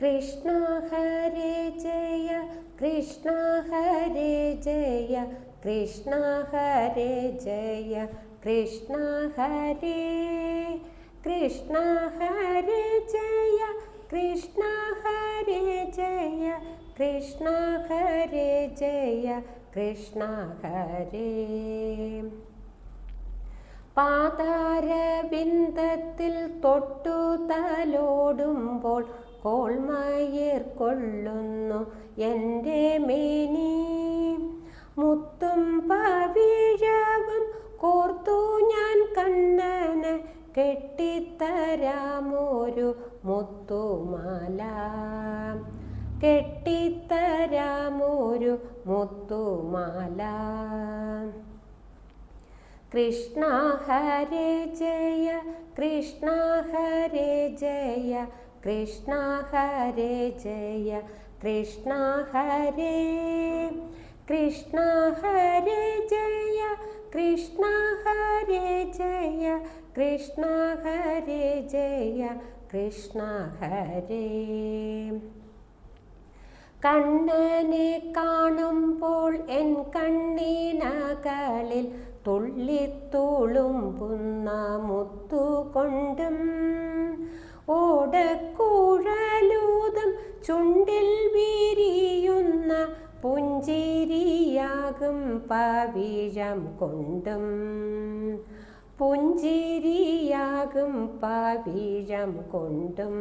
കൃഷ്ണ ഹരേ ജയ കൃഷ്ണ ഹരേ ജയ കൃഷ്ണ ഹരേ ജയ കൃഷ്ണ ഹരേ കൃഷ്ണ ഹരേ ജയ കൃഷ്ണ ഹരേ ജയ കൃഷ്ണ ഹരേ ജയ കൃഷ്ണ ഹരേ. പാതാരവിന്ദത്തിൽ തൊട്ടു തലോടുമ്പോൾ കോൾമയിർ കൊള്ളുന്നു എൻ്റെ മേനി. മുത്തും പവിഴവും കോർത്തു ഞാൻ കണ്ണന് കെട്ടിത്തരാമൊരു മുത്തുമാല, കെട്ടിത്തരാമൊരു മുത്തുമാല. കൃഷ്ണ ഹരേ ജയ കൃഷ്ണ ഹരേ ജയ കൃഷ്ണ ഹരേ ജയ കൃഷ്ണ ഹരേ കൃഷ്ണ ഹരേ ജയ കൃഷ്ണ ഹരേ ജയ കൃഷ്ണ ഹരേ ജയ കൃഷ്ണ ഹരേ. കണ്ണനെ കാണുമ്പോൾ എൻ കണ്ണീനകളിൽ തുള്ളിത്തുളുമ്പുന്ന മുത്തുകൊണ്ടും ഓടക്കുഴലൂതും ചുണ്ടിൽ വിരിയുന്ന പുഞ്ചിരിയാകും പവിഴം കൊണ്ടും, പുഞ്ചിരിയാകും പവിഴം കൊണ്ടും.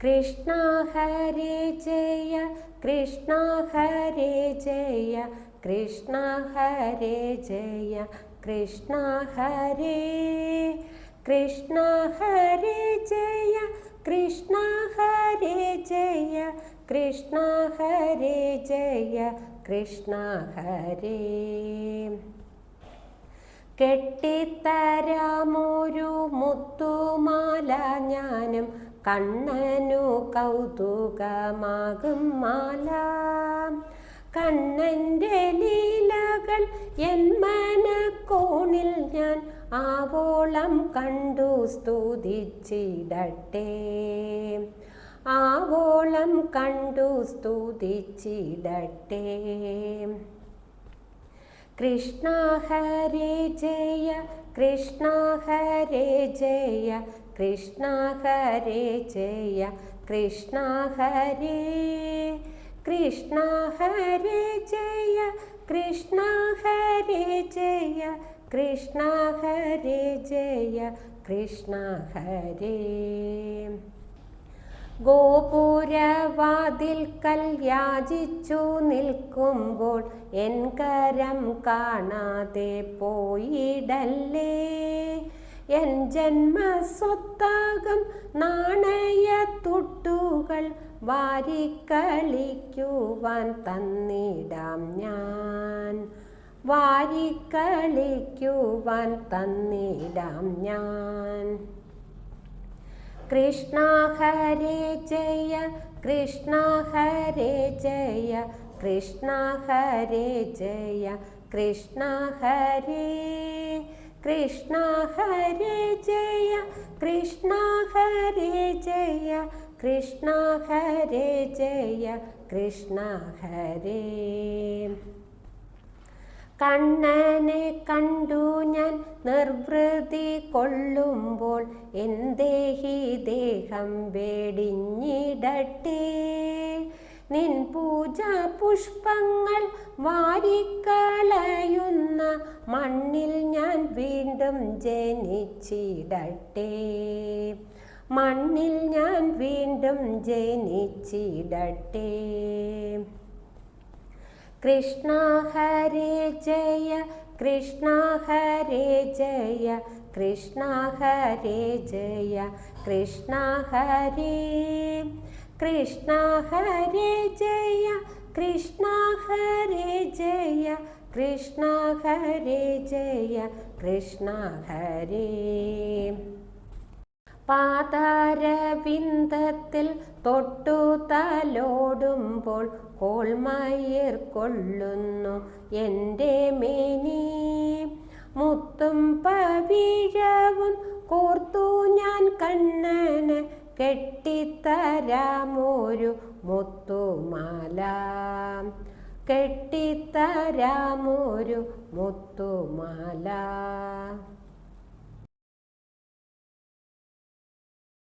കൃഷ്ണ ഹരേ ജയ കൃഷ്ണ ഹരേ ജയ കൃഷ്ണ ഹരേ ജയ കൃഷ്ണ ഹരേ കൃഷ്ണ ഹരേ ജയ കൃഷ്ണ ഹരേ ജയ കൃഷ്ണ ഹരേ ജയ കൃഷ്ണ ഹരേ. കെട്ടിത്തരാമൊരു മുത്തുമാല ഞാനും കണ്ണനു കൗതുകമാകും മാല. കണ്ണൻ്റെ ലീലകൾ എൻ മനക്കോണിൽ ഞാൻ ആവോളം കണ്ടു സ്തുതിച്ചിടട്ടെ, ആവോളം കണ്ടു സ്തുതിച്ചിടട്ടെ. കൃഷ്ണ ഹരേ ജയ കൃഷ്ണ ഹരേ ജയ കൃഷ്ണ ഹരേ ജയ കൃഷ്ണ ഹരേ കൃഷ്ണ ഹരേ ജയ കൃഷ്ണ ഹരേ ജയ കൃഷ്ണ ഹരേ ജയ കൃഷ്ണ ഹരേ. ഗോപുരവാതിൽക്കൽ യാചിച്ചു നിൽക്കുമ്പോൾ എൻ കരം കാണാതെ പോയിടല്ലേ. എൻ ജന്മസ്വത്താകം നാണയത്തുട്ടുകൾ വാരിക്കളിക്കുവാൻ തന്നിടാം ഞാൻ, വാരിക്കളിക്കുവാൻ തന്നിടാം ഞാൻ. കൃഷ്ണ ഹരേ ജയ കൃഷ്ണ ഹരേ ജയ കൃഷ്ണ ഹരേ ജയ കൃഷ്ണ ഹരേ കൃഷ്ണ ഹരേ ജയ കൃഷ്ണ ഹരേ ജയ കൃഷ്ണ ഹരേ ജയ കൃഷ്ണ ഹരേ. കണ്ണനെ കണ്ടു ഞാൻ നിർവൃതി കൊള്ളുമ്പോൾ എന്തേഹി ദേഹം വേടിഞ്ഞിടട്ടെ. നിൻ പൂജ പുഷ്പങ്ങൾ വാരിക്കളയുന്ന മണ്ണിൽ ഞാൻ വീണ്ടും ജനിച്ചിടട്ടെ, മണ്ണിൽ ഞാൻ വീണ്ടും ജനിച്ചിടട്ടെ. കൃഷ്ണ ഹരേ ജയ കൃഷ്ണ ഹരേ ജയ കൃഷ്ണ ഹരേ ജയ കൃഷ്ണ ഹരേ കൃഷ്ണ ഹരേ ജയ കൃഷ്ണ ഹരേ ജയ കൃഷ്ണ ഹരേ ജയ കൃഷ്ണ ഹരേ. പാതാരവിന്ദത്തിൽ തൊട്ടു തലോടുമ്പോൾ കോൾമയിർ കൊള്ളുന്നു എൻ്റെ മേനി. മുത്തും പവിഴവും കോർത്തു ഞാൻ കണ്ണന് കെട്ടിത്തരാമൊരു മുത്തുമാല, കെട്ടിത്തരാമൊരു മുത്തുമാല.